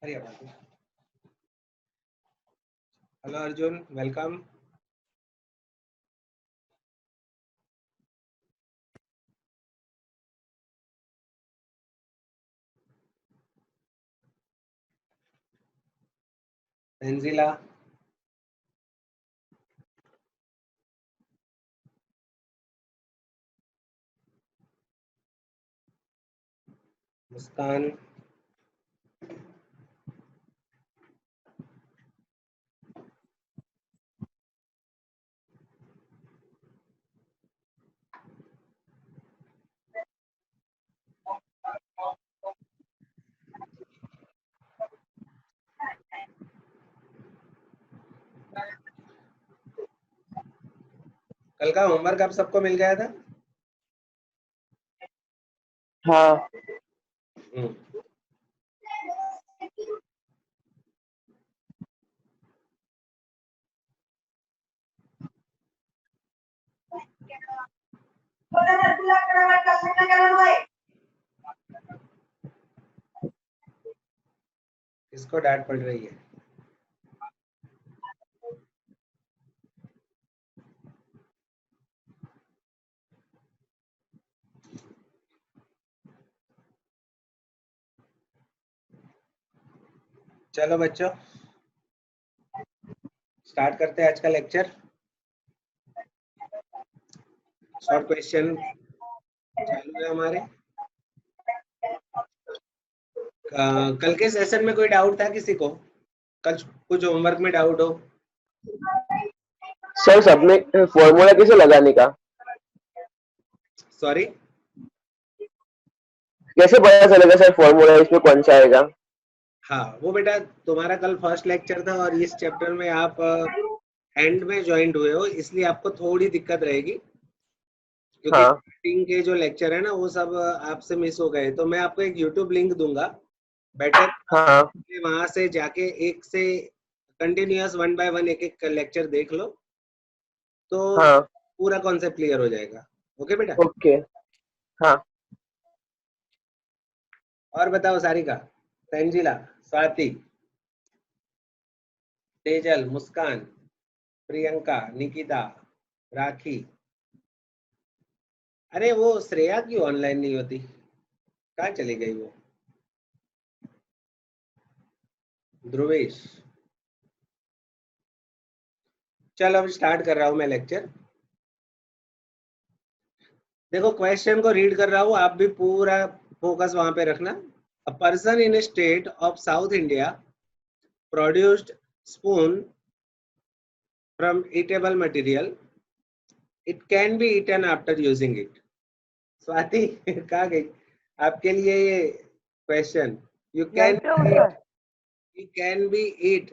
Hello Arjun, welcome. Tenzila, Muskan. कल का homework आप सबको मिल गया था? हाँ। हम्म, किसको डांट पड़ रही है? चलो बच्चों, स्टार्ट करते हैं आज का लेक्चर। शॉर्ट क्वेश्चन चालू है हमारे। कल के सेशन में कोई डाउट था किसी को? कल कुछ होमवर्क में डाउट हो? सर सबमिट फॉर्मूला कैसे लगाने का? सॉरी, कैसे पता चलेगा सर फॉर्मूला इसमें कौन सा आएगा? हाँ वो बेटा, तुम्हारा कल फर्स्ट लेक्चर था और इस चैप्टर में आप एंड में ज्वाइंट हुए हो, इसलिए आपको थोड़ी दिक्कत रहेगी, क्योंकि हाँ स्टार्टिंग के जो लेक्चर है ना वो सब आपसे मिस हो गए। तो मैं आपको एक यूट्यूब लिंक दूंगा, बेटर हाँ। वहां से जाके एक से कंटिन्यूअस 1 बाय 1 एक एक लेक्चर देख लो, तो हाँ। पूरा कॉन्सेप्ट क्लियर हो जाएगा। ओके बेटा? ओके। हाँ। और बताओ सारिका, तंजिला, स्वाति, तेजल, मुस्कान, प्रियंका, निकिता, राखी। अरे वो श्रेया क्यों ऑनलाइन नहीं होती? कहाँ चली गई वो? ध्रुवेश। चलो अब स्टार्ट कर रहा हूँ मैं लेक्चर। देखो क्वेश्चन को रीड कर रहा हूँ, आप भी पूरा फोकस वहां पे रखना। A person in state of South India produced spoon from edible material, it can be eaten after using it. Swati कहाँ गई? आपके लिए ये क्वेश्चन। यू यहीं कैन पे हूँ sir. You can be eat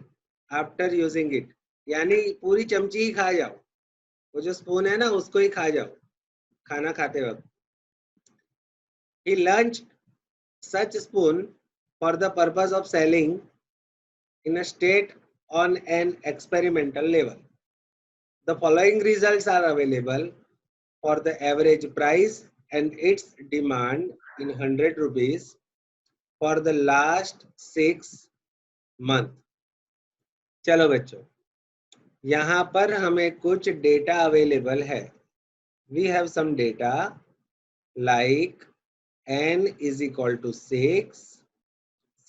after using it, यानी पूरी चमची ही खा जाओ, वो जो स्पून है ना उसको ही खा जाओ खाना खाते वक्त। ही lunch such spoon for the purpose of selling in a state on an experimental level. The following results are available for the average price and its demand in 100 rupees for the last 6 months. चलो बच्चों, यहाँ पर हमें कुछ data available है. We have some data like n is equal to 6,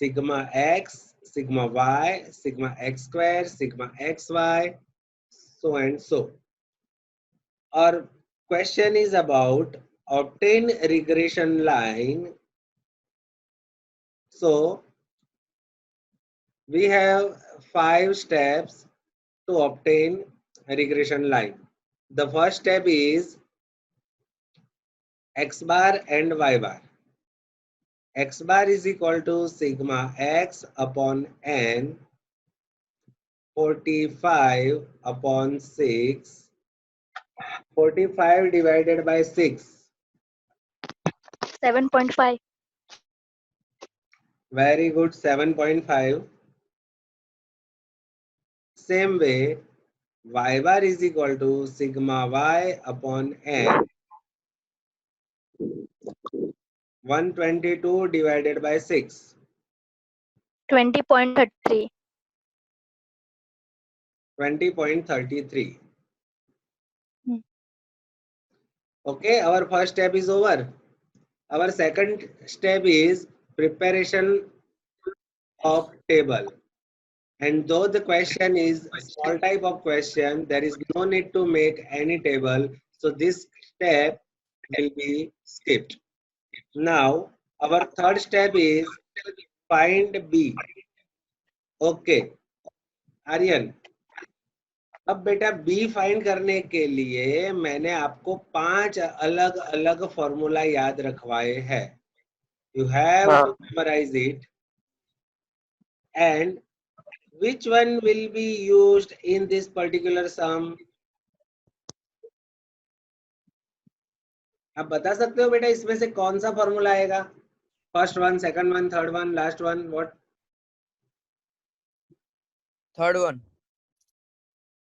sigma x, sigma y, sigma x square, sigma xy, so and so. Our question is about obtain regression line. So we have 5 steps to obtain a regression line. The first step is x bar and y bar. X bar is equal to sigma x upon n 45 upon 6. 45 divided by 6. 7.5. Very good, 7.5. Same way, y bar is equal to sigma y upon n 122 divided by 6. 20.33. 20.33. Hmm. Okay, our first step is over. Our second step is preparation of table. And though the question is small type of question, there is no need to make any table. So this step will be skipped. Now, our third step is find B. Okay, Aryan, अब बेटा B find करने के लिए मैंने आपको 5 अलग अलग formula याद रखवाए हैं. You have हाँ. to memorize it. And which one will be used in this particular sum? आप बता सकते हो बेटा इसमें से कौन सा फॉर्मूला आएगा? First one, second one, third one, last one, what? Third one.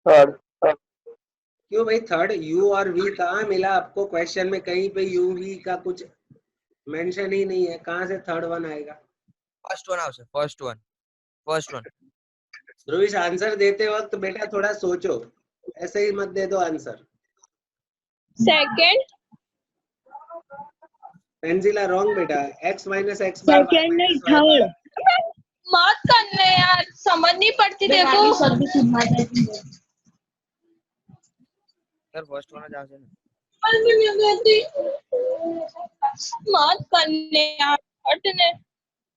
Third. क्यों भाई थर्ड? यू और वी कहाँ मिला आपको? क्वेश्चन में कहीं पे यू वी का कुछ मेंशन ही नहीं है. कहाँ से थर्ड वन आएगा? फर्स्ट वन आवશે. First one. ध्रुवीश, आंसर देते वक्त बेटा थोड़ा सोचो, ऐसे ही मत दे दो आंसर. सेकंड. पेंसिला रॉन्ग बेटा. x माइनस एक्स बार, सेकंड नहीं, थर्ड. मत करने यार, समझ नहीं पड़ती देखो. સર ફર્સ્ટ વન જ આવશે ને. मत करने यार, हटने.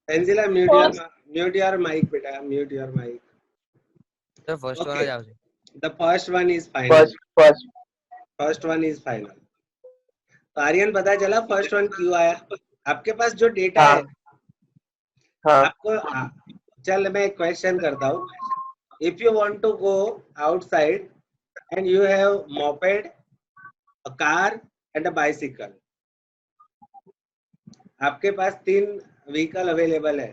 पेंसिला म्यूट योर माइक बेटा, mute your mic. Sir first one Okay. જ આવશે. The first one is final. First one is final. तो आर्यन पता चला फर्स्ट वन क्यों आया? आपके पास जो डेटा है, हाँ. आपको चल मैं एक क्वेश्चन करता हूँ. If you want to go outside and you have moped, a car and a bicycle. आपके पास 3 व्हीकल अवेलेबल है,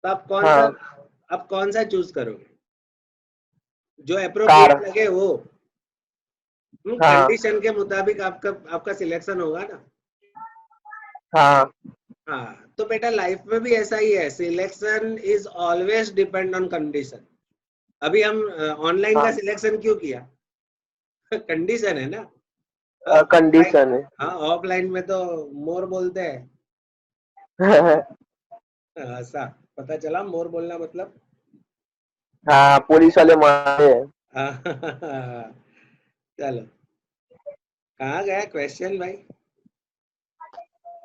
तो आप कौन सा चूज करोगे? जो अप्रोप्रिएट लगे वो. कंडीशन के मुताबिक आपका सिलेक्शन होगा ना. हाँ, तो बेटा लाइफ में भी ऐसा ही है. Selection is always depend on condition. अभी हम ऑनलाइन का सिलेक्शन क्यों किया? कंडीशन है ना. कंडीशन है. हाँ, ऑफलाइन में तो मोर बोलते हैं. ऐसा पता चला मोर बोलना मतलब. हाँ, पुलिस वाले मारे. चलो, कहाँ गया क्वेश्चन भाई?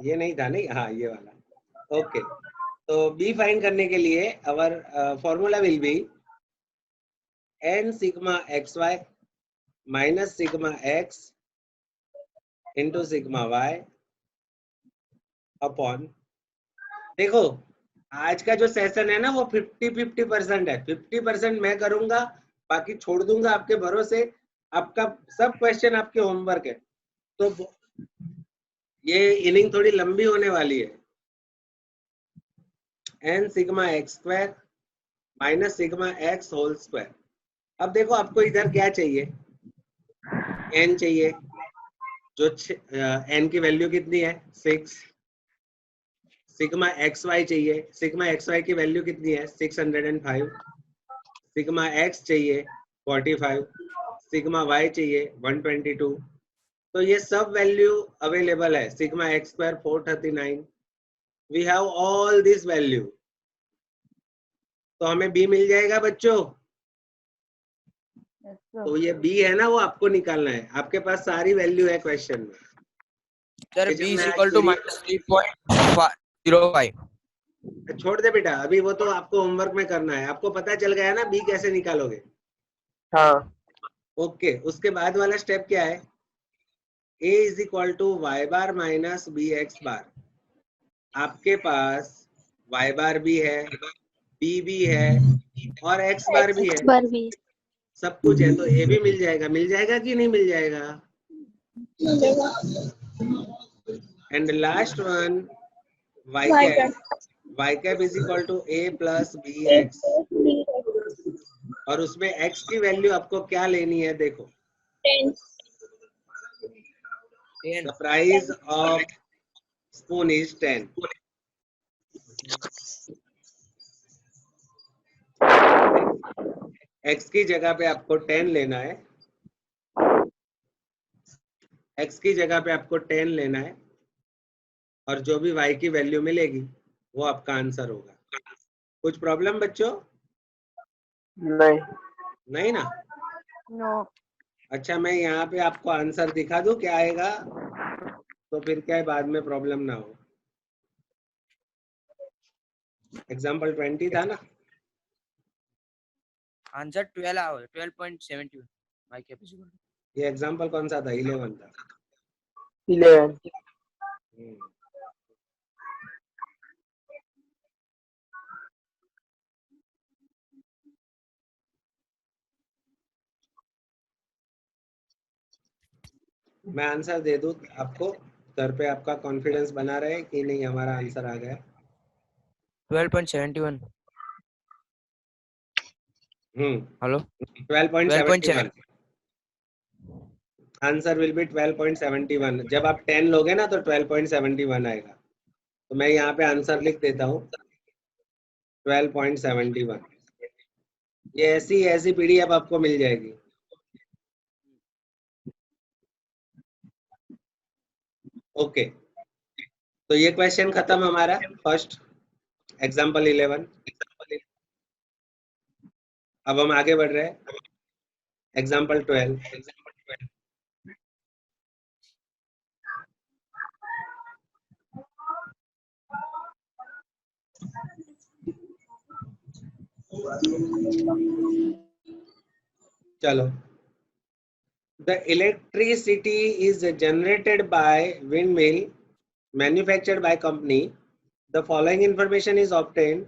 ये नहीं था नहीं. हाँ, ये वाला. ओके, तो बी फाइंड करने के लिए our formula will be n sigma x y minus sigma x into sigma y upon. देखो, आज का जो सेशन है ना वो 50-50% है. 50% मैं करूंगा, बाकी छोड़ दूंगा आपके भरोसे. आपका सब क्वेश्चन आपके होमवर्क है, तो ये इनिंग थोड़ी लंबी होने वाली है. n sigma x square minus sigma x whole square. अब देखो आपको इधर क्या चाहिए? n चाहिए, जो n की वैल्यू कितनी है? 6. सिग्मा एक्स वाई चाहिए. सिग्मा एक्स वाई की वैल्यू कितनी है? 605. सिग्मा एक्स चाहिए 45. सिग्मा वाई चाहिए 122. तो ये सब वैल्यू अवेलेबल है. Sigma x square 439. We have all this value. तो हमें बी मिल जाएगा बच्चों. तो ये बी है ना, वो आपको निकालना है. आपके पास सारी वैल्यू है क्वेश्चन में. Sir b is equal to -3.05. छोड़ दे बेटा, अभी वो तो आपको होमवर्क में करना है. आपको पता चल गया ना बी कैसे निकालोगे? हाँ. ओके, उसके बाद वाला स्टेप क्या है? a is equal to Y bar minus B x bar. आपके पास y बार भी है, b भी है और x बार भी है. बार भी. सब कुछ है, तो a भी मिल जाएगा. मिल जाएगा कि नहीं मिल जाएगा? And last one y cap is equal to a plus B x. और उसमें x की वैल्यू आपको क्या लेनी है? देखो, 10. the price of spoon is 10. x की जगह पे आपको 10 लेना है, x की जगह पे आपको 10 लेना है और जो भी y की वैल्यू मिलेगी वो आपका आंसर होगा। कुछ प्रॉब्लम बच्चों? नहीं। नहीं ना? नो। अच्छा, मैं यहाँ पे आपको आंसर दिखा दूं क्या आएगा, तो फिर क्या है बाद में प्रॉब्लम ना हो। एग्जाम्पल 20 था ना? Answer 12 our 12.71 y cap is equal to ये एग्जाम्पल कौन सा था? 11 था। 11। मैं आंसर दे दूं आपको, सर पे आपका कॉन्फिडेंस बना रहे कि नहीं हमारा आंसर आ गया। 12.71 हेलो 12.71 आंसर विल बी 12.71। जब आप 10 लोगे ना तो 12.71 आएगा। तो मैं यहाँ पे आंसर लिख देता हूँ 12.71। ये ऐसी पीडीएफ आपको मिल जाएगी। ओके, तो ये क्वेश्चन खत्म हमारा फर्स्ट, एग्जाम्पल 11। अब हम आगे बढ़ रहे हैं, एग्जाम्पल 12। चलो, the electricity is generated by windmill manufactured by company. The following information is obtained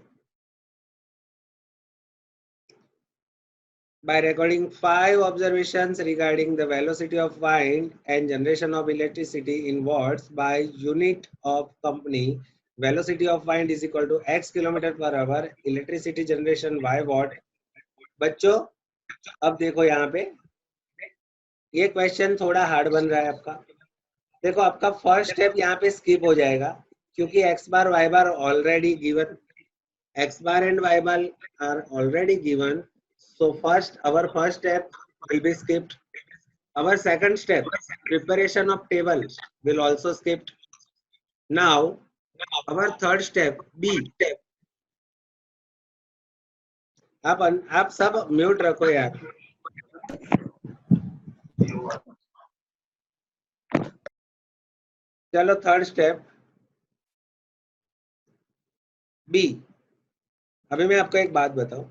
by recording 5 observations regarding the velocity of wind and generation of electricity in watts by unit of company. Velocity of wind is equal to x kilometre per hour, electricity generation y watt। बच्चों अब देखो यहाँ पे ये question थोड़ा hard बन रहा है आपका। देखो आपका फर्स्ट स्टेप यहाँ पे स्किप हो जाएगा क्योंकि x bar y bar already given, x bar and y bar are already given. So our first step will be skipped. Our second step, preparation of table, will also skipped. Now our third step B। आप सब mute रखो यार। चलो third step B. अभी मैं आपको एक बात बताऊं,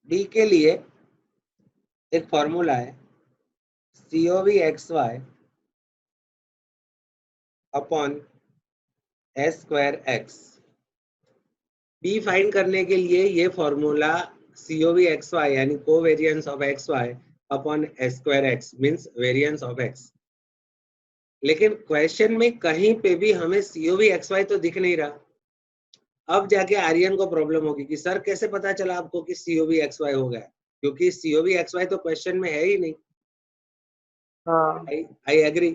डी के लिए एक फॉर्मूला है COV(xy) upon s square x। B find करने के लिए ये फॉर्मूला COV(xy) यानी covariance of xy upon s square x means variance of x। लेकिन क्वेश्चन में कहीं पे भी हमें COV(xy) तो दिख नहीं रहा। अब जाके आर्यन को प्रॉब्लम होगी कि सर कैसे पता चला आपको कि COV(xy) हो गया, क्योंकि COV(xy) तो क्वेश्चन में है ही नहीं। हाँ। I agree.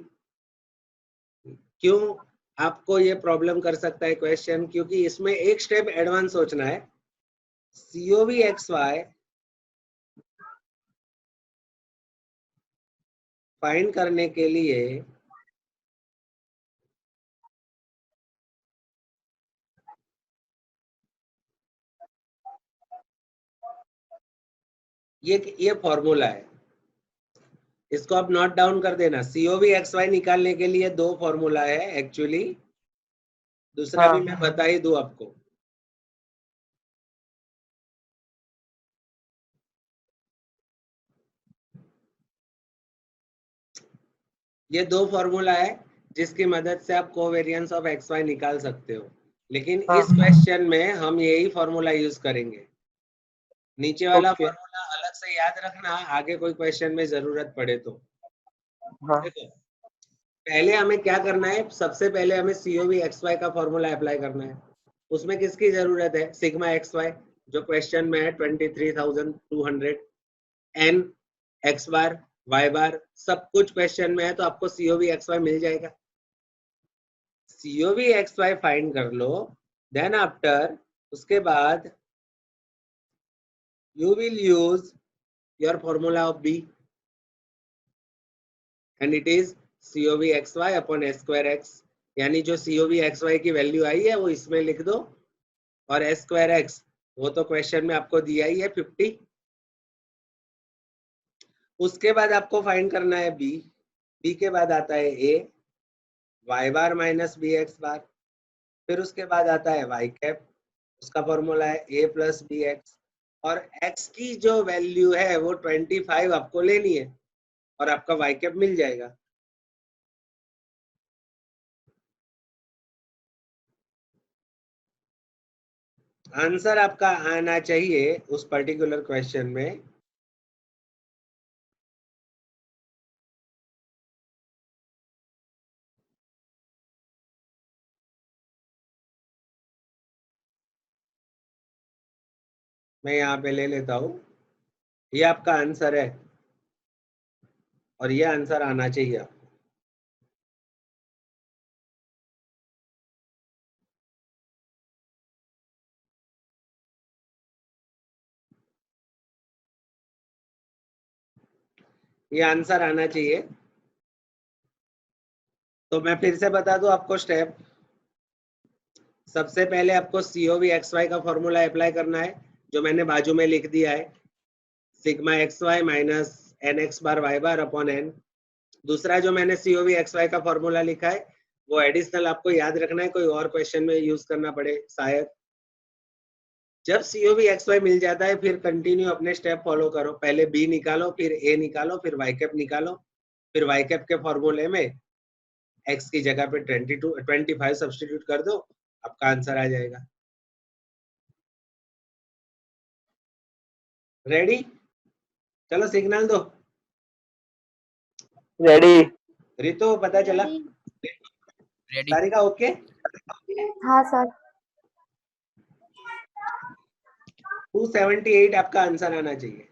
क्यों आपको ये प्रॉब्लम कर सकता है क्वेश्चन? क्योंकि इसमें एक स्टेप एडवांस सोचना है। COV(xy) फाइंड करने के लिए ये फॉर्मूला है, इसको आप नोट डाउन कर देना। COV(xy) निकालने के लिए दो फॉर्मूला है एक्चुअली, दूसरा भी मैं बता ही दूं आपको। ये दो फॉर्मूला है जिसकी मदद से आप कोवेरियंस ऑफ xy निकाल सकते हो, लेकिन इस क्वेश्चन में हम यही फॉर्मूला यूज करेंगे। नीचे वाला फॉर्मूला अलग से याद रखना, आगे कोई क्वेश्चन में जरूरत पड़े तो। देखो पहले हमें क्या करना है, सबसे पहले हमें COV(xy) का फॉर्मूला अप्लाई करना है। उसमें किसकी जरूरत है? सिग्मा xy, जो क्वेश्चन में है 23,200 n x बार वाई बार, सब कुछ क्वेश्चन में है, तो आपको COV XY मिल जाएगा। COV XY फाइंड कर लो, देन आफ्टर उसके बाद you will use your formula of B and it is COV XY upon S square X, यानी जो COV XY की वैल्यू आई है वो इसमें लिख दो, और S square X वो तो क्वेश्चन में आपको दिया ही है 50। उसके बाद आपको फाइंड करना है B, B के बाद आता है A, Y bar minus B x bar, फिर उसके बाद आता है Y कैप, उसका फॉर्मूला है A प्लस बी एक्स, और X की जो वैल्यू है वो 25 आपको लेनी है और आपका Y कैप मिल जाएगा। आंसर आपका आना चाहिए उस पर्टिकुलर क्वेश्चन में मैं यहाँ पे ले लेता हूँ, ये आपका आंसर है और ये आंसर आना चाहिए आपको। ये आंसर आना चाहिए। तो मैं फिर से बता दूं आपको स्टेप। सबसे पहले आपको COV XY का फॉर्मूला अप्लाई करना है, जो मैंने बाजू में लिख दिया है, सिग्मा XY माइनस NX बार Y बार अपॉन N। दूसरा जो मैंने COV XY का फॉर्मूला लिखा है वो एडिशनल आपको याद रखना है, कोई और क्वेश्चन में यूज करना पड़े शायद। जब COV XY मिल जाता है फिर कंटिन्यू अपने स्टेप फॉलो करो, पहले B निकालो, फिर A निकालो, फिर Y कैप निकालो, फिर Y कैप के फॉर्मूले में X की जगह पे 25 सब्स्टिट्यूट कर दो, आपका आंसर आ जाएगा। रेडी? चलो सिग्नल दो। रेडी। रितो पता चला? रेडी। सारिका ओके? हाँ सर। 278 आपका आंसर आना चाहिए।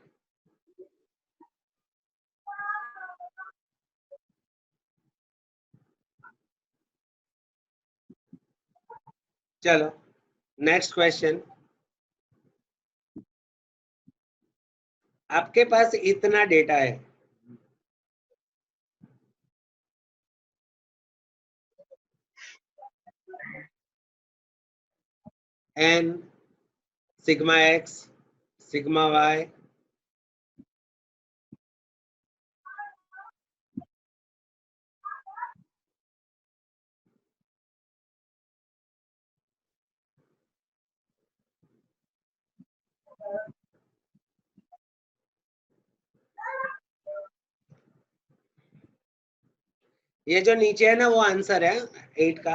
चलो नेक्स्ट क्वेश्चन। आपके पास इतना डेटा है, n sigma x sigma y, ये जो नीचे है ना वो आंसर है 8 का,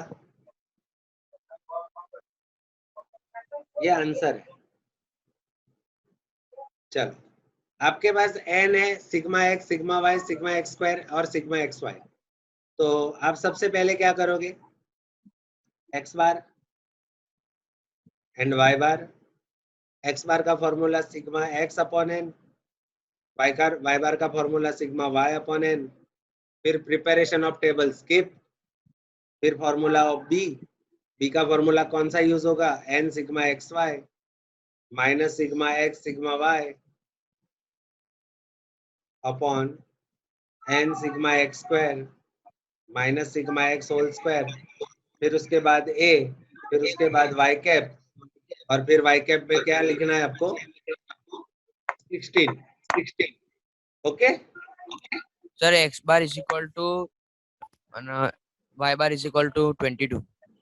ये आंसर है। चलो आपके पास n है, sigma x sigma y sigma x square और सिग्मा xy। तो आप सबसे पहले क्या करोगे, x bar and y bar. x बार का formula sigma x upon n, y बार का formula sigma y upon n, फिर प्रिपरेशन ऑफ टेबल स्किप, फिर फॉर्मूला ऑफ b का फॉर्मूला कौन सा यूज होगा, n sigma xy minus sigma x sigma y upon n sigma x square minus sigma x whole square, फिर उसके बाद a, फिर उसके बाद y कैप, और फिर y कैप में क्या लिखना है आपको, 16। Okay sir x bar is equal to y bar is equal to 22।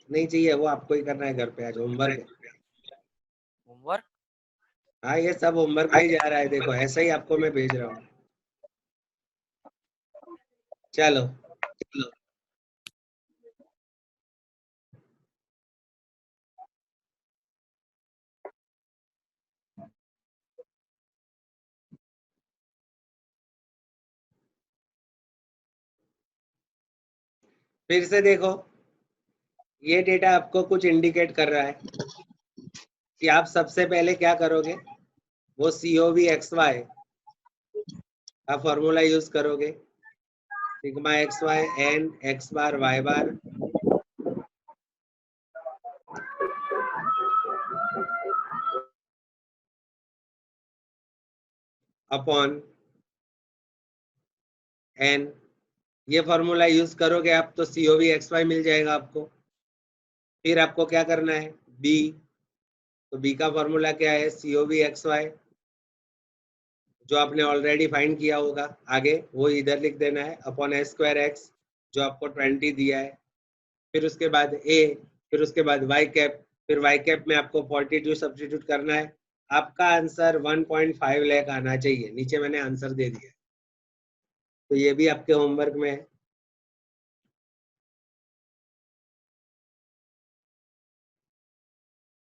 नहीं चाहिए, वो आपको ही करना है घर पे, आज होमवर्क है। होमवर्क? हाँ ये सब होमवर्क में ही जा रहा है, देखो ऐसा ही आपको मैं भेज रहा हूँ। चलो फिर से देखो, ये डेटा आपको कुछ इंडिकेट कर रहा है कि आप सबसे पहले क्या करोगे, वो COV XY आप फॉर्मूला यूज करोगे sigma x Y N X bar Y bar upon N, ये फॉर्मूला यूज करोगे आप तो COV एक्स वाई मिल जाएगा आपको। फिर आपको क्या करना है बी, तो बी का फॉर्मूला क्या है COV एक्स वाई, जो आपने ऑलरेडी फाइंड किया होगा आगे वो इधर लिख देना है अपॉन ए स्क्वायर एक्स जो आपको 20 दिया है, फिर उसके बाद ए, फिर उसके बाद वाई कैप, फिर वाई कैप में आपको 42 सब्स्टिट्यूट करना है। आपका आंसर 1.5 लाख आना चाहिए, नीचे मैंने आंसर दे दिया, तो ये भी आपके होमवर्क में है।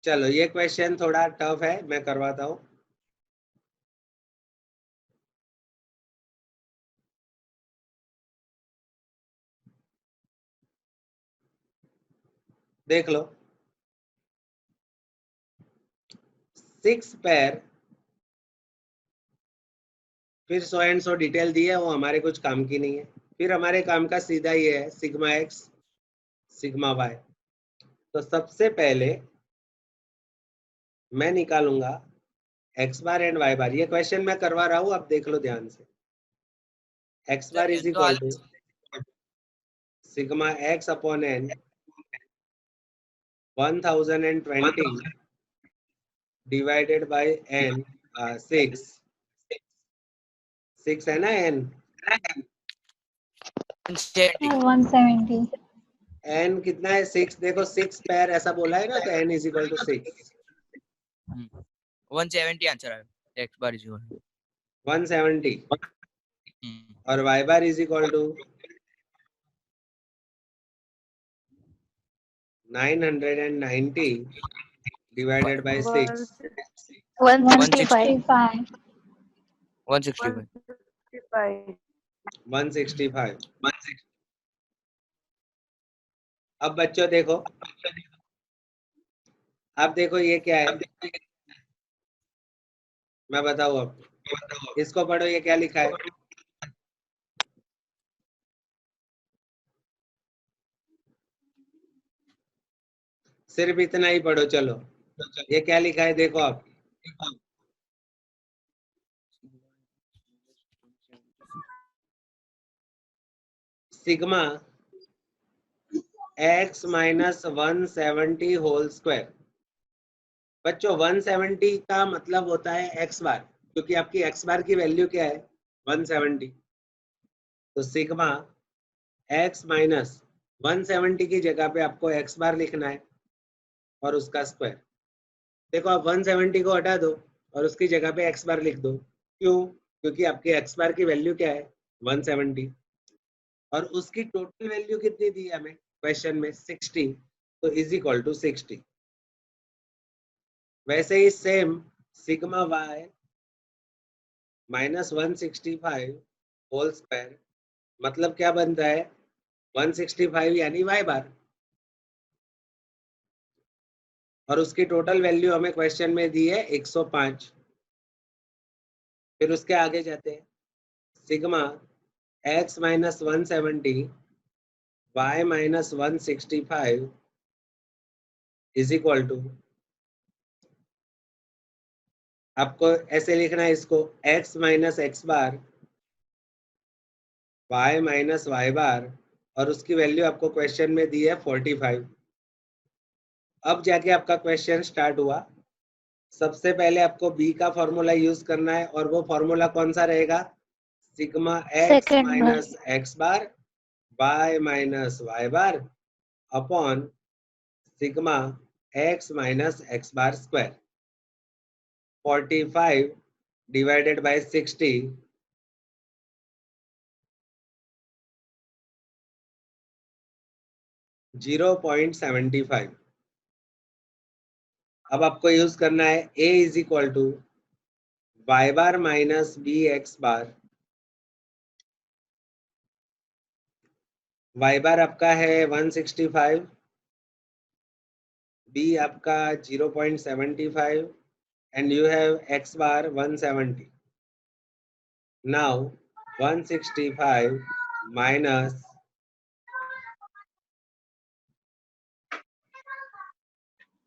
चलो ये क्वेश्चन थोड़ा टफ है, मैं करवाता हूँ। देख लो 6 पैर, फिर 100 एंड 100 डिटेल दी है, वो हमारे कुछ काम की नहीं है। फिर हमारे काम का सीधा ये है सिग्मा एक्स सिग्मा वाई। तो सबसे पहले मैं निकालूंगा एक्स बार एंड वाई बार, ये क्वेश्चन मैं करवा रहा हूँ, आप देख लो ध्यान से। X bar is equal to sigma x upon n 1020 divided by n 6 है ना एन, 170 एन कितना है 6, देखो 6 पैर ऐसा बोला है ना, तो n is equal to 6। 170 answer है एक्स बार इज इक्वल 170 और y bar is equal to 990 divided by 6 165 165 165। अब बच्चों देखो, अब देखो ये क्या है, मैं बताऊँ आपको, इसको पढ़ो, ये क्या लिखा है, सिर्फ इतना ही पढ़ो। चलो ये क्या लिखा है देखो आप, sigma x minus 170 whole square. बच्चों 170 का मतलब होता है x बार, क्योंकि आपकी x बार की वैल्यू क्या है 170। तो सिग्मा x माइनस 170 की जगह पे आपको x बार लिखना है और उसका स्क्वायर। देखो आप 170 को हटा दो और उसकी जगह पे x बार लिख दो। क्यों? क्योंकि आपकी x बार की वैल्यू क्या है 170 और उसकी टोटल वैल्यू कितनी दी है हमें क्वेश्चन में 60, तो इज इक्वल टू 60। वैसे ही same sigma y minus 165 whole square मतलब क्या बनता है 165 यानी y बार, और उसकी टोटल वैल्यू हमें क्वेश्चन में दी है 105। फिर उसके आगे जाते हैं, sigma x minus 170 y minus 165 is equal to, आपको ऐसे लिखना है इसको x minus x bar y minus Y bar, और उसकी वैल्यू आपको क्वेश्चन में दी है 45। अब जाके आपका क्वेश्चन स्टार्ट हुआ। सबसे पहले आपको b का फॉर्मूला यूज करना है, और वो फॉर्मूला कौन सा रहेगा, sigma x Second minus x bar y minus Y bar upon sigma x minus x bar square. 45 divided by 60 0.75। अब आपको यूज करना है a is equal to Y bar minus B x bar. Y bar आपका है 165, B आपका 0.75 and you have x bar 170. Now 165 minus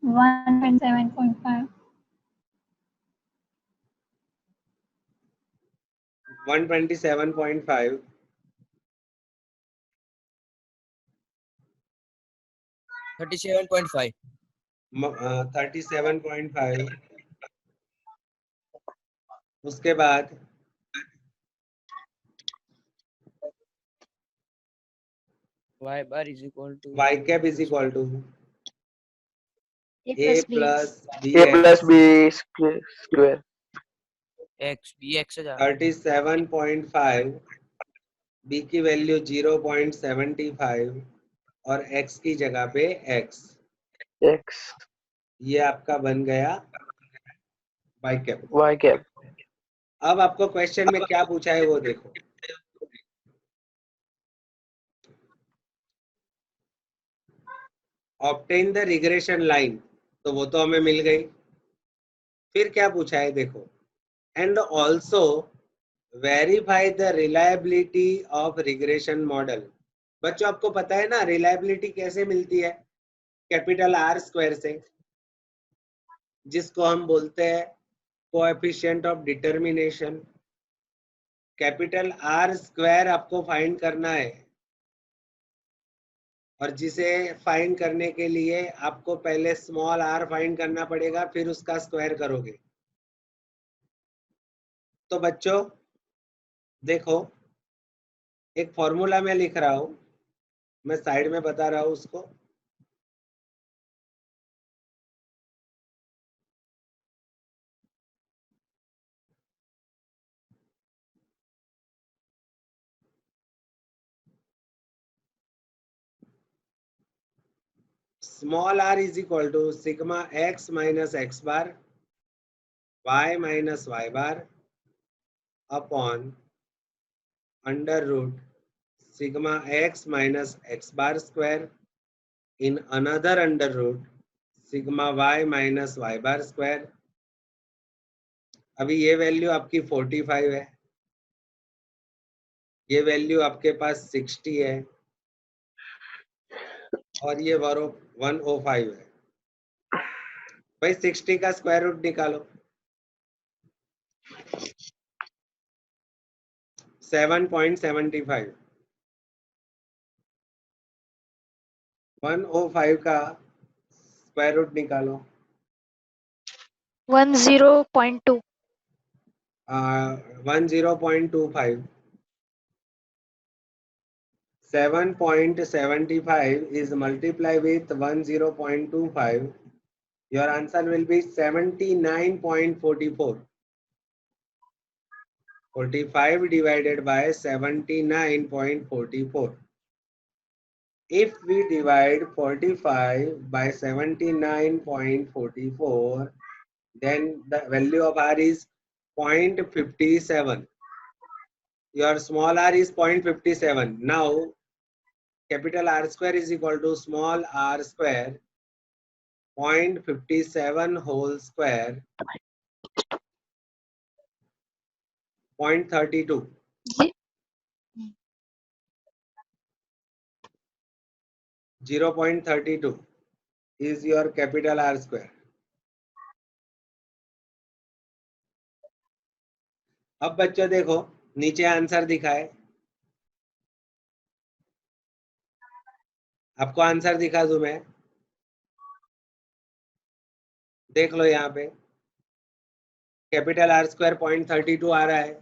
127.5. 127.5 37.5. 37.5 उसके बाद Y bar is equal to y cap is equal to A a plus B. plus A plus bx B square. x bx है 37.5 b की value 0.75 और x की जगह पे x, X. ये आपका बन गया y cap। Y cap. अब आपको क्वेश्चन में क्या पूछा है वो देखो। ऑब्टेन द रिग्रेशन लाइन, तो वो तो हमें मिल गई। फिर क्या पूछा है देखो, and also verify the reliability of regression model. बच्चों आपको पता है ना रिलायबिलिटी कैसे मिलती है? कैपिटल आर स्क्वायर से, जिसको हम बोलते हैं coefficient of determination. Capital R square आपको फाइंड करना है, और जिसे फाइंड करने के लिए आपको पहले स्मॉल आर फाइंड करना पड़ेगा, फिर उसका स्क्वायर करोगे। तो बच्चों देखो, एक फॉर्मूला मैं लिख रहा हूं, मैं साइड में बता रहा हूं उसको। Small r is equal to sigma x minus x bar y minus Y bar upon under root sigma x minus x bar square in another under root sigma y minus Y bar square. अभी ये value आपकी 45 है, ये value आपके पास 60 है, और ये 105 है। भाई 60 का स्क्वायर रूट निकालो। 7.75। 105 का स्क्वायर रूट निकालो। 10.2. 10.25। 7.75 is multiplied with 10.25. Your answer will be 79.44. 45 divided by 79.44. If we divide 45 by 79.44, then the value of r is 0.57. Your small r is 0.57. Now, capital R square is equal to small r square 0.57 whole square 0.32. 0.32 is your capital R square. अब बच्चों देखो नीचे answer दिखाए, आपको answer दिखा दूं मैं, देख लो यहाँ पे कैपिटल आर स्क्वायर 0.32 आ रहा है,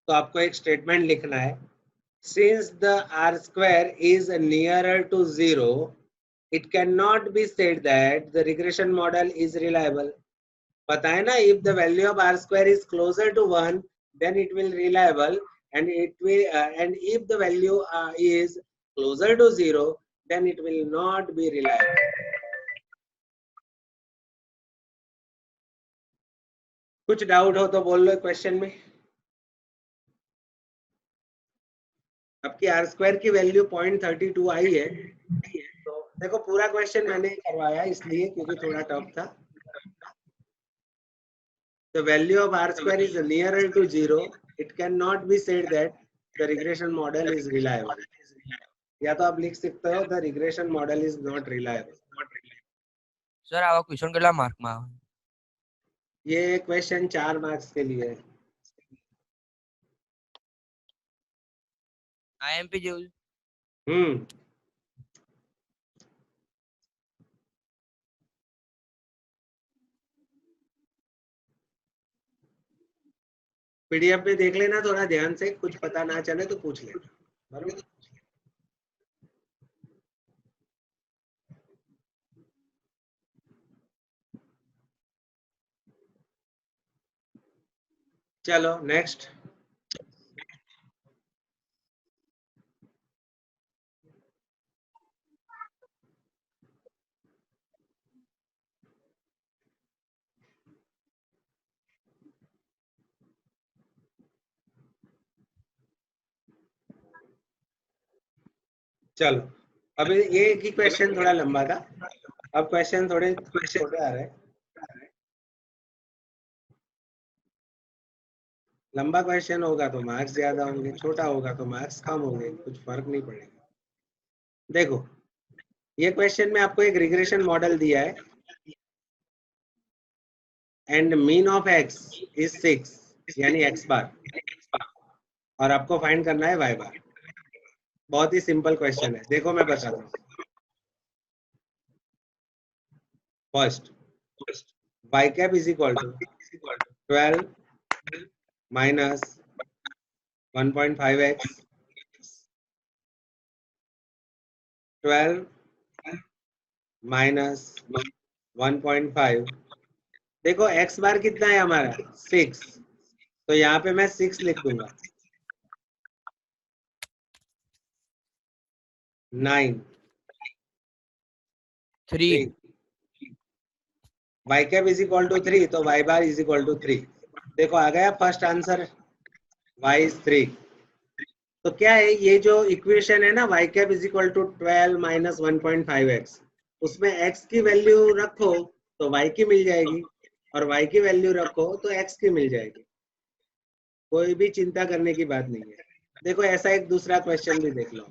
तो आपको एक स्टेटमेंट लिखना है, since the r square is nearer to 0 it cannot be said that the regression model is reliable. पता है ना, if the value of r square is closer to 1 then it will reliable, and it will and if the value is closer to 0 then it will not be reliable. कुछ doubt हो तो बोल लो question में। आपकी are square की value 0.32 आई है, तो देखो पूरा क्वेश्चन मैंने करवाया इसलिए क्योंकि थोड़ा टफ था। The value of r square is nearer to 0. It cannot be said that the regression model is reliable, या तो आप लिख सकते हो the regression model is not reliable. Sir आवा क्वेश्चन કેટલા માર્ક માં આવે? ये क्वेश्चन 4 मार्क्स के लिए है। આઈએમપી જેવું? हम्म, पीडीएफ में देख लेना थोड़ा ध्यान से, कुछ पता ना चले तो पूछ लेना, बराबर। चलो नेक्स्ट। चलो अभी ये एक ही क्वेश्चन थोड़ा लंबा था, अब क्वेश्चन थोड़े छोटे आ रहे हैं। लंबा क्वेश्चन होगा तो मार्क्स ज्यादा होंगे, छोटा होगा तो मार्क्स कम होंगे, कुछ फर्क नहीं पड़ेगा। देखो ये क्वेश्चन में आपको एक रिग्रेशन मॉडल दिया है and mean of x is 6 यानी एक्स बार, और आपको फाइंड करना है वाई बार। बहुत ही सिंपल क्वेश्चन है, देखो मैं बताता हूँ। First y cap is equal to 12 minus 1.5x 12 minus 1.5। देखो x बार कितना है हमारा 6, तो यहाँ पे मैं 6 लिख दूंगा। 9 3 y cap is equal to 3, तो y bar is equal to 3। देखो आ गया फर्स्ट आंसर, y इज 3। तो क्या है ये जो इक्वेशन है ना y cap is equal to 12 minus 1.5x, उसमें x की वैल्यू रखो तो y की मिल जाएगी, और y की वैल्यू रखो तो x की मिल जाएगी। कोई भी चिंता करने की बात नहीं है। देखो ऐसा एक दूसरा क्वेश्चन भी देख लो।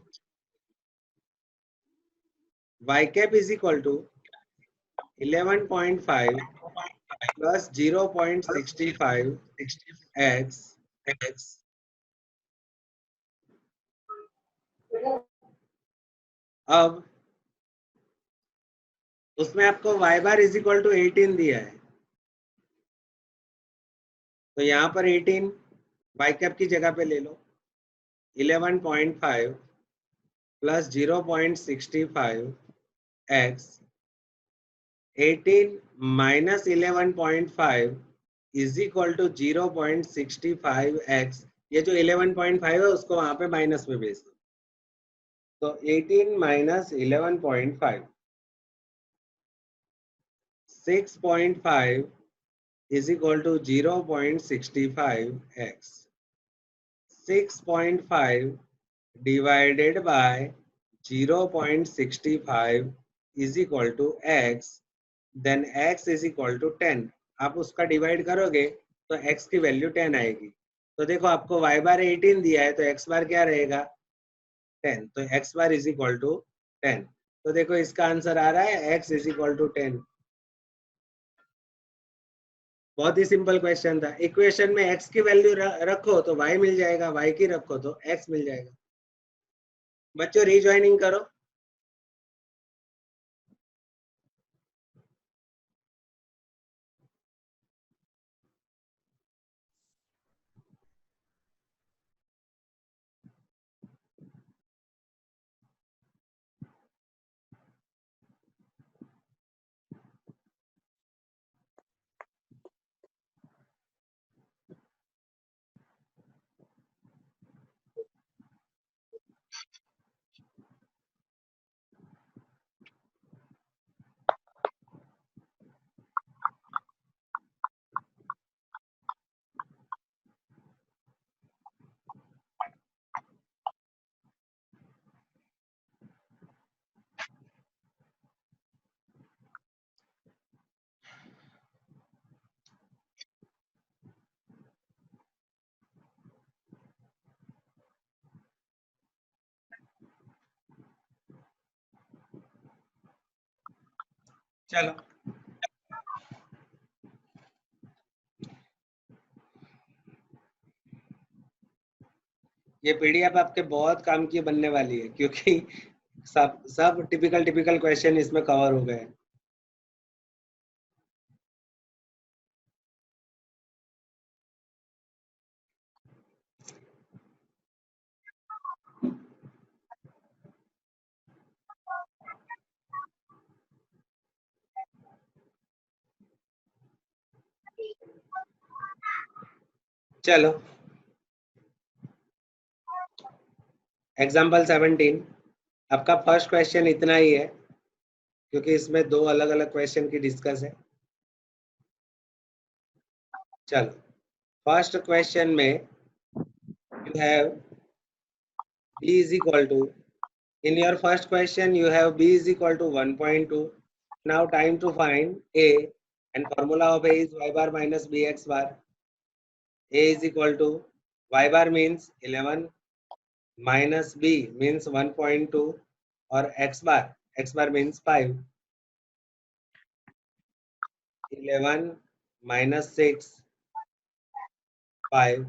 y cap is equal to 11.5 plus 0.65 x। अब उसमें आपको y bar is equal to 18 दिया है, तो यहाँ पर 18 y कैप की जगह पे ले लो। 11.5 plus 0.65 x, 18 minus 11.5 is equal to 0.65 x। ये जो 11.5 है उसको वहां पे माइनस में भेज दो, तो 18 minus 11.5 6.5 is equal to 0.65 x. 6.5 divided by 0.65 is equal to x, then x is equal to 10। आप उसका डिवाइड करोगे तो x की वैल्यू 10 आएगी। तो देखो आपको y बार 18 दिया है, तो x बार क्या रहेगा 10, तो x bar is equal to 10। तो देखो इसका आंसर आ रहा है x इज इक्वल टू 10। बहुत ही सिंपल क्वेश्चन था। इक्वेशन में x की वैल्यू रखो तो y मिल जाएगा, y की रखो तो x मिल जाएगा। बच्चों रीजॉइनिंग करो। चलो ये पीडीएफ आपके बहुत काम की बनने वाली है, क्योंकि सब टिपिकल क्वेश्चन इसमें कवर हो गए। चलो एग्जाम्पल 17, आपका फर्स्ट क्वेश्चन इतना ही है, क्योंकि इसमें दो अलग अलग क्वेश्चन की डिस्कस है। चलो फर्स्ट क्वेश्चन में you have b is equal to, in your first question you have b is equal to 1.2. Now time to find a, and formula of a is y bar minus bx bar. A is equal to y bar means 11 minus b means 1.2 or x bar means 5. 11 minus 6 5,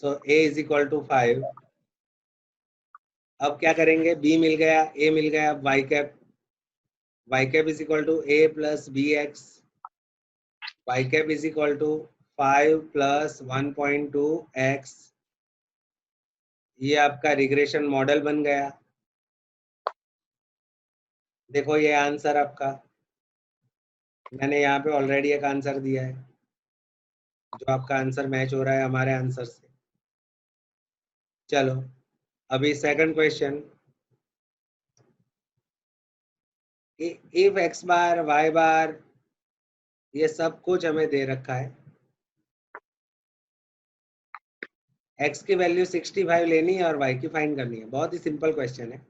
so a is equal to 5. अब क्या करेंगे, b मिल गया, a मिल गया, y cap is equal to a plus bx, y cap is equal to 5 plus 1.2 x. ये आपका regression model बन गया। देखो ये आंसर आपका, मैंने यहाँ पे ऑलरेडी एक आंसर दिया है, जो आपका आंसर मैच हो रहा है हमारे आंसर से। चलो अभी second question, if x bar y बार ये सब कुछ हमें दे रखा है, x की वैल्यू 65 लेनी है और y की फाइंड करनी है। बहुत ही सिंपल क्वेश्चन है।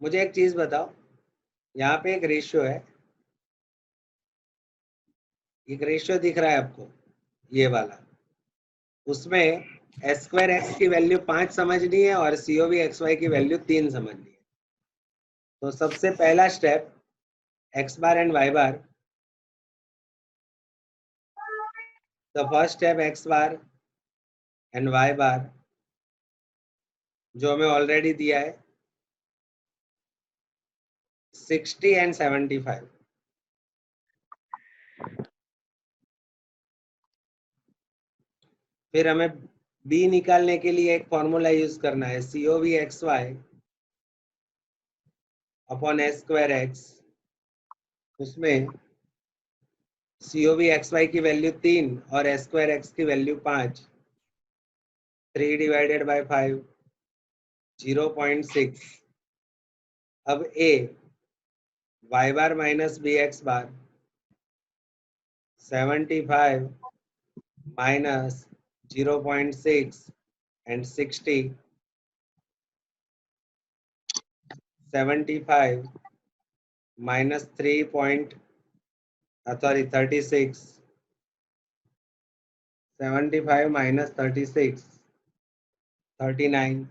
मुझे एक चीज बताओ, यहाँ पे एक रेशियो है, एक रेशियो दिख रहा है आपको ये वाला, उसमें s स्क्वायर एक्स की वैल्यू 5 समझनी है और COV XY की वैल्यू 3 समझनी है। तो सबसे पहला step x bar and y bar, the first step x bar and y बार जो हमें ऑलरेडी दिया है 60 एंड 75। फिर हमें b निकालने के लिए एक फॉर्मूला यूज करना है, COV XY upon s square x. उसमें COV XY की वैल्यू 3 और s स्क्वायर एक्स की वैल्यू 5, 3 डिवाइडेड बाय 5 0.6। अब a y bar minus B x bar 75 minus 0.6 and 60, 75 minus 36, 75 minus 36, 39।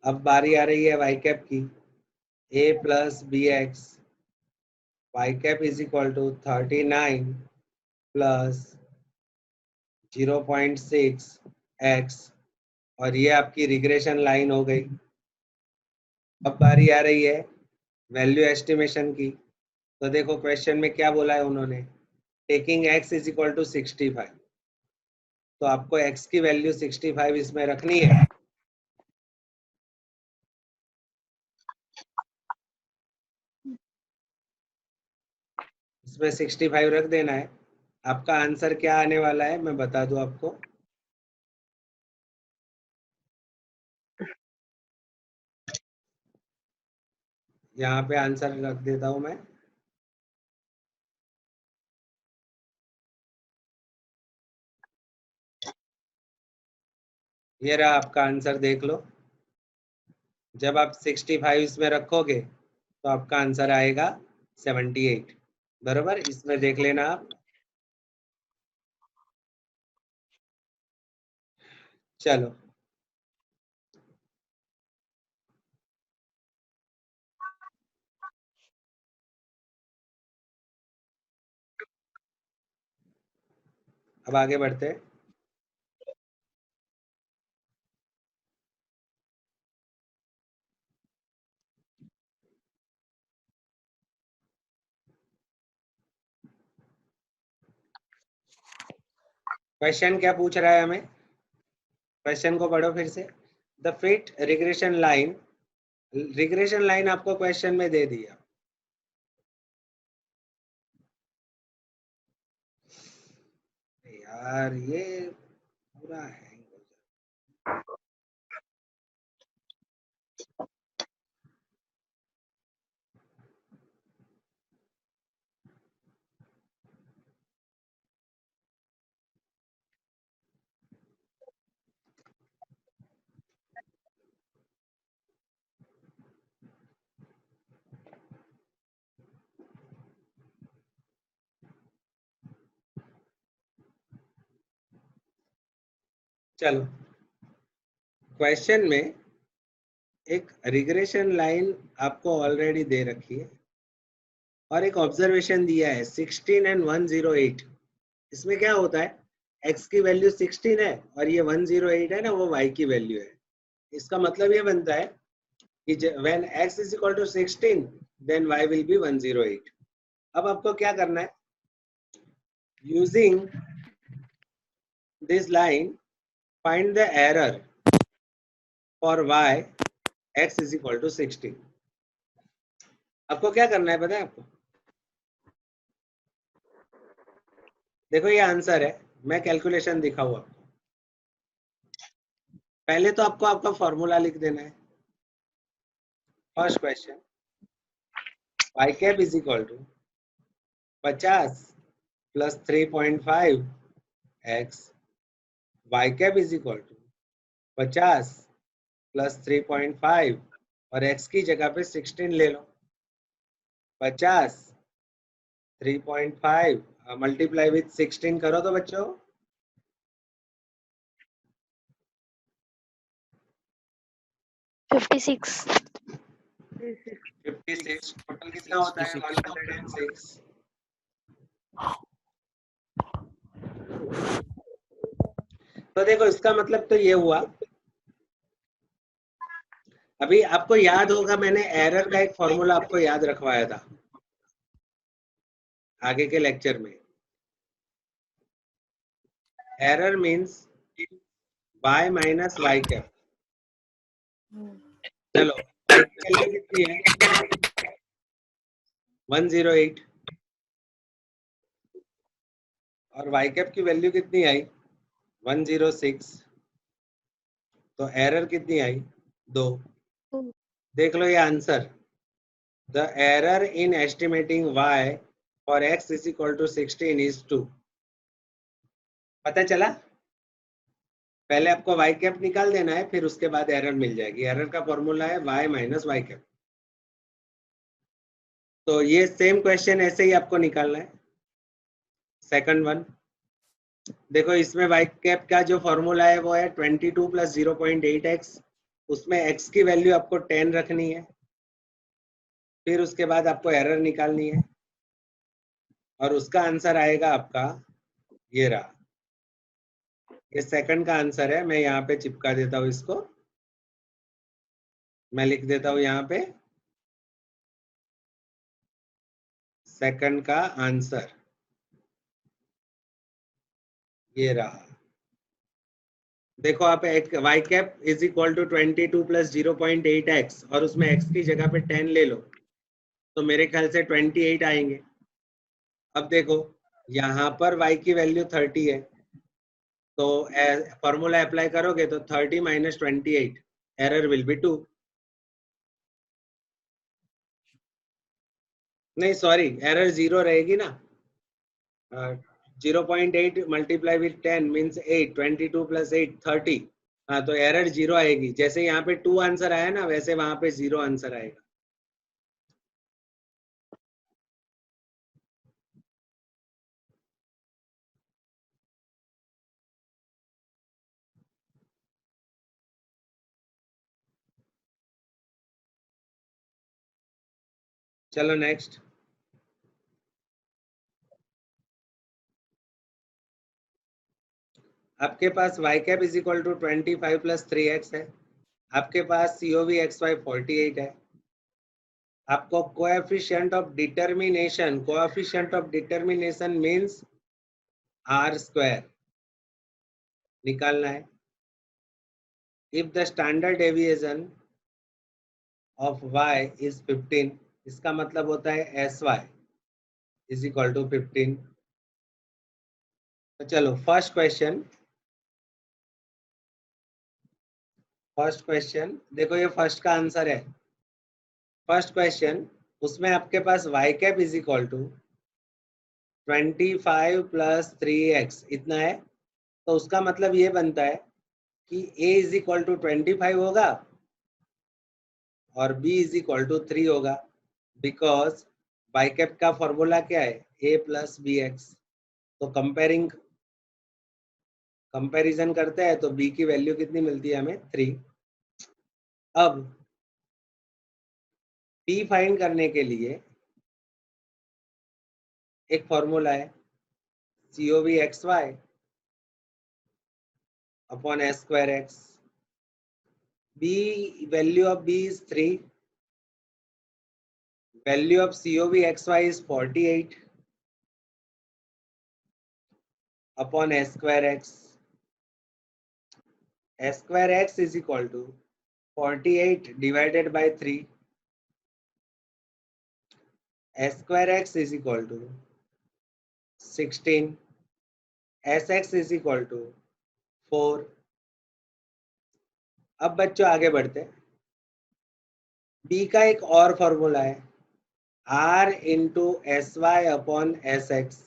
अब बारी आ रही है y कैप की, a plus B x, y cap is equal to 39 plus 0.6 x, और ये आपकी रिग्रेशन लाइन हो गई। अब बारी आ रही है वैल्यू एस्टिमेशन की। तो देखो क्वेश्चन में क्या बोला है उन्होंने, taking x is equal to 65। तो आपको x की वैल्यू 65 इसमें रखनी है। इसमें 65 रख देना है। आपका आंसर क्या आने वाला है मैं बता दूं आपको, यहाँ पे आंसर रख देता हूं मैं। ये रहा आपका आंसर, देख लो। जब आप 65 इसमें रखोगे तो आपका आंसर आएगा 78, बराबर। इसमें देख लेना आप। चलो अब आगे बढ़ते हैं। क्वेश्चन क्या पूछ रहा है हमें, क्वेश्चन को पढ़ो फिर से। The fit regression line, regression line आपको क्वेश्चन में दे दिया। यार ये पूरा हैंग हो जाता। चलो, क्वेश्चन में एक रिग्रेशन लाइन आपको ऑलरेडी दे रखी है और एक ऑब्जर्वेशन दिया है 16 एंड 108। इसमें क्या होता है, x की वैल्यू 16 है और ये 108 है ना, वो y की वैल्यू है। इसका मतलब ये बनता है कि when x is equal to 16 then y will be 108। अब आपको क्या करना है, using this line find the error for y x is equal to 16। आपको क्या करना है पता है आपको, देखो ये आंसर है, मैं कैलकुलेशन दिखाऊँ आपको। पहले तो आपको आपका फॉर्मूला लिख देना है। First question, y cap is equal to 50 plus 3.5 x, y cap is equal to 50 plus 3.5 और x की जगह पे 16 ले लो। 50 3.5 मल्टीप्लाई विथ 16 करो तो बच्चों 56। 56, टोटल कितना होता है 106। तो देखो इसका मतलब तो ये हुआ, अभी आपको याद होगा मैंने एरर का एक फॉर्मूला आपको याद रखवाया था आगे के लेक्चर में। Error means y minus y cap. चलो y की वैल्यू कितनी है 108 और y कैप की वैल्यू कितनी आई 106, तो एरर कितनी आई 2। देख लो ये answer, the error in estimating y for x is equal to 16 is 2। पता चला, पहले आपको y कैप निकाल देना है फिर उसके बाद एरर मिल जाएगी। एरर का फॉर्मूला है y माइनस y कैप। तो ये सेम क्वेश्चन ऐसे ही आपको निकालना है। सेकंड वन देखो, इसमें y कैप का जो फॉर्मूला है वो है 22 प्लस 0.8x, उसमें x की वैल्यू आपको 10 रखनी है, फिर उसके बाद आपको एरर निकालनी है और उसका आंसर आएगा आपका ये रहा। ये सेकंड का आंसर है, मैं यहाँ पे चिपका देता हूँ इसको, मैं लिख देता हूँ यहाँ पे सेकंड का आंसर ये रहा। देखो आप एक y cap is equal to 22 plus 0.8x और उसमें x की जगह पे 10 ले लो तो मेरे ख्याल से 28 आएंगे। अब देखो यहाँ पर y की वैल्यू 30 है तो फॉर्मूला अप्लाई करोगे तो 30 माइनस 28, एरर विल बी 2। नहीं सॉरी, एरर 0 रहेगी ना। 0.8 मल्टीप्लाई विथ 10 मीन्स 8, 22 प्लस 8 30। हाँ तो एरर 0 आएगी, जैसे यहाँ पे 2 आंसर आया ना वैसे वहां पे 0 आंसर आएगा। चलो नेक्स्ट, आपके पास y cap is equal to 25 plus 3x है, आपके पास COV XY 48 है, आपको coefficient of determination means r square निकालना है। If the standard deviation of y is 15, इसका मतलब होता है SY इज इक्वल टू 15। तो चलो फर्स्ट क्वेश्चन देखो, ये फर्स्ट का आंसर है। फर्स्ट क्वेश्चन, उसमें आपके पास y cap is equal to 25 plus 3x इतना है, तो उसका मतलब ये बनता है कि a इज इक्वल टू 25 होगा और b इज इक्वल टू 3 होगा, बिकॉज y कैप का फॉर्मूला क्या है, a प्लस bx। तो कंपैरिजन करते हैं तो b की वैल्यू कितनी मिलती है हमें, 3। अब p फाइंड करने के लिए एक फॉर्मूला है, COV XY upon s square x। b value of b is 3, value of COV XY is 48 upon s square x. S square x is equal to 48 divided by 3. S square x is equal to 16. Sx is equal to 4. अब बच्चों आगे बढ़ते हैं। b का एक और formula है, r into sy upon sx.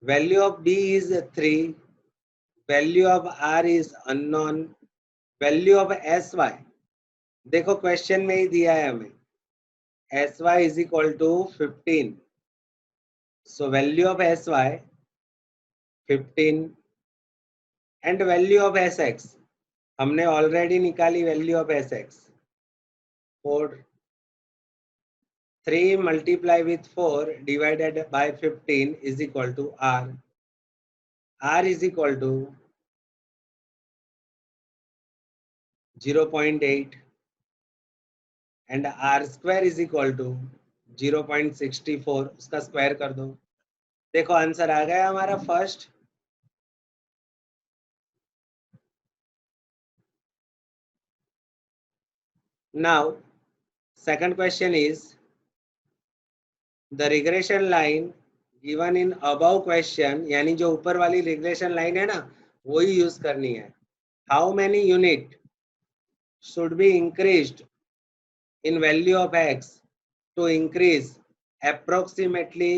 Value of b is 3. Value of r is unknown. Value of sy, देखो क्वेश्चन में ही दिया है हमें, sy is equal to 15. So value of sy 15 and value of sx हमने already निकाली, value of sx 4. 3 multiply with 4 divided by 15 is equal to r. r is equal to 0.8 and r square is equal to 0.64. उसका square कर दो, देखो answer आ गया हमारा first. Now second question is, the regression line given in above question, यानी जो ऊपर वाली regression line है ना, वही यूज करनी है। How many unit should be increased in value of x to increase approximately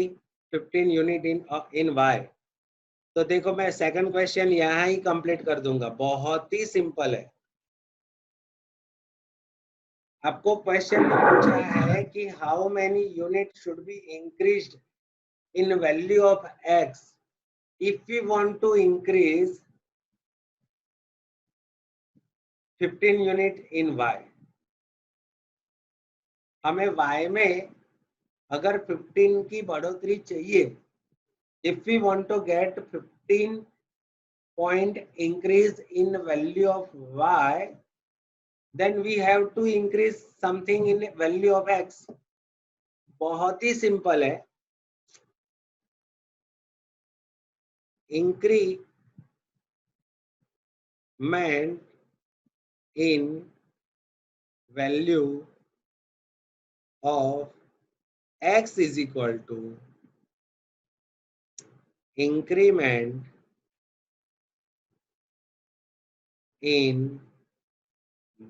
15 unit in y? तो देखो मैं सेकंड क्वेश्चन यहाँ ही कंप्लीट कर दूंगा, बहुत ही सिंपल है। आपको क्वेश्चन में पूछा है कि how many unit should be increased in value of x if we want to increase 15 unit in y। हमें y में अगर 15 की बढ़ोतरी चाहिए, if we want to get 15 point increase in value of y, then we have to increase something in value of x. बहुत ही simple है, increment in value of x is equal to increment in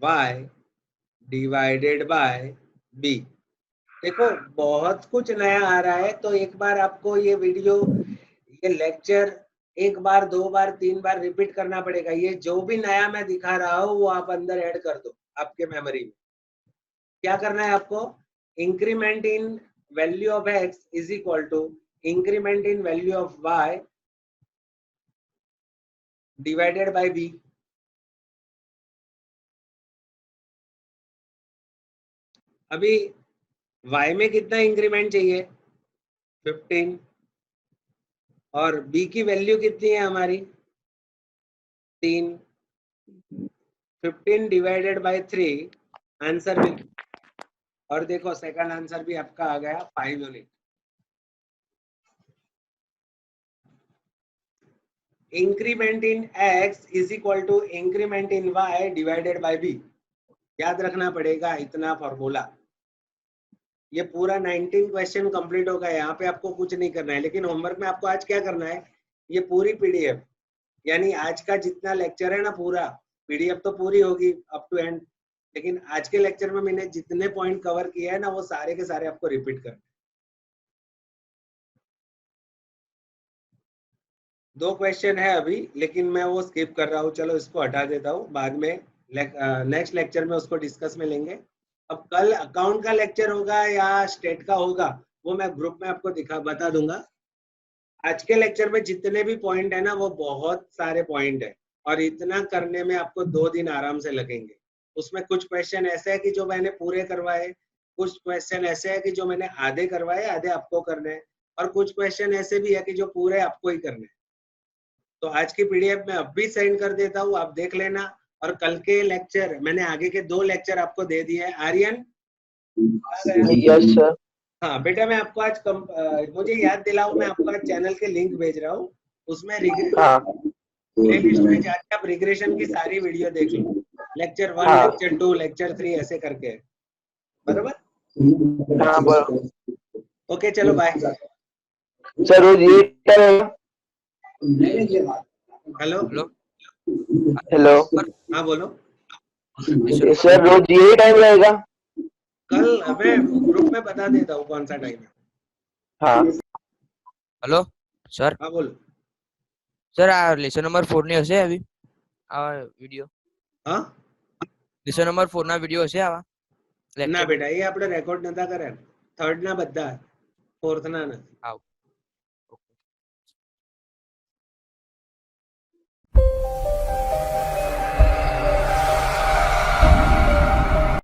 y divided by b। देखो बहुत कुछ नया आ रहा है, तो एक बार आपको ये वीडियो, ये लेक्चर एक बार, 2 बार, 3 बार रिपीट करना पड़ेगा। ये जो भी नया मैं दिखा रहा हूँ वो आप अंदर ऐड कर दो आपके मेमोरी में। क्या करना है आपको, increment in value of x is equal to increment in value of y divided by b। अभी y में कितना इंक्रीमेंट चाहिए, 15, और b की वैल्यू कितनी है हमारी, 3 15 डिवाइडेड बाय 3 आंसर विल, और देखो सेकंड आंसर भी आपका आ गया 5 unit. Increment in x is equal to increment in y divided by b। याद रखना पड़ेगा इतना फॉर्मूला। ये पूरा 19 क्वेश्चन कंप्लीट होगा, यहाँ पे आपको कुछ नहीं करना है, लेकिन होमवर्क में आपको आज क्या करना है, ये पूरी पीडीएफ यानी आज का जितना लेक्चर है ना पूरा पीडीएफ तो पूरी होगी अप टू एंड, लेकिन आज के लेक्चर में मैंने जितने पॉइंट कवर किया है ना वो सारे के सारे आपको रिपीट करना है। 2 क्वेश्चन है अभी, लेकिन मैं वो स्किप कर रहा हूँ, चलो इसको हटा देता हूँ, बाद में नेक्स्ट लेक्चर में उसको डिस्कस में लेंगे। अब कल अकाउंट का लेक्चर होगा या स्टेट का होगा वो मैं ग्रुप में आपको बता दूंगा। आज के लेक्चर में जितने भी पॉइंट है ना वो बहुत सारे पॉइंट है, और इतना करने में आपको 2 दिन आराम से लगेंगे। उसमें कुछ क्वेश्चन ऐसे है कि जो मैंने पूरे करवाए, कुछ क्वेश्चन ऐसे है कि जो मैंने आधे करवाए, आधे आपको करने हैं, और कुछ क्वेश्चन ऐसे भी है कि जो पूरे आपको ही करने हैं। तो आज की पीडीएफ में अब भी सेंड कर देता हूँ, आप देख लेना। और कल के लेक्चर मैंने आगे के 2 लेक्चर आपको दे दिए हैं। Aryan yes sir. हाँ बेटा, मैं आपको आज मुझे याद दिलाओ, मैं आपको आज चैनल के लिंक भेज रहा हूँ, उसमें हाँ प्लेलिस्ट में जाके आप रिग्रेशन की सारी वीडियो देख लो, लेक्चर 1 हाँ। लेक्चर 2 लेक्चर 3 ऐसे करके, बरोबर? हाँ बराबर। ओके चलो बाय। सर रोज ये टाइम हेलो हेलो हेलो हाँ बोलो। सर रोज यही टाइम रहेगा? कल मैं ग्रुप में बता देता हूँ कौन सा टाइम है। हाँ हेलो सर हाँ बोलो। સર આ લેસન નંબર 4 ની હશે આવી આ વિડિયો हाँ લેસન નંબર 4 ના વિડિયો હશે આવા ના લેક્ચર બેટા, એ આપણે રેકોર્ડ નતા કર્યા, 3rd ના બધા, 4th ના નથી। આવ